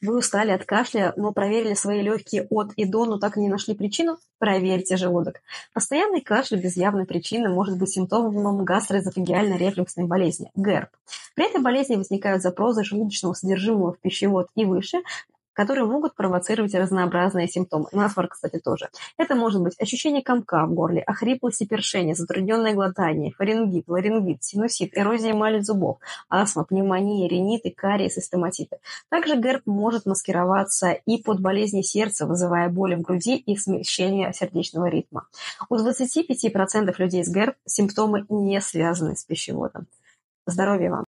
Вы устали от кашля, но проверили свои легкие от и до, но так и не нашли причину? Проверьте желудок. Постоянный кашель без явной причины может быть симптомом гастроэзофагиальной рефлюксной болезни – ГЭРБ. При этой болезни возникают запросы желудочного содержимого в пищевод и выше, которые могут провоцировать разнообразные симптомы. Насморк, кстати, тоже. Это может быть ощущение комка в горле, охриплость и першение, затрудненное глотание, фарингит, ларингит, синусит, эрозия эмали зубов, астма, пневмония, риниты, кариес и стоматиты. Также ГЭРБ может маскироваться и под болезни сердца, вызывая боли в груди и смещение сердечного ритма. У 25% людей с ГЭРБ симптомы не связаны с пищеводом. Здоровья вам!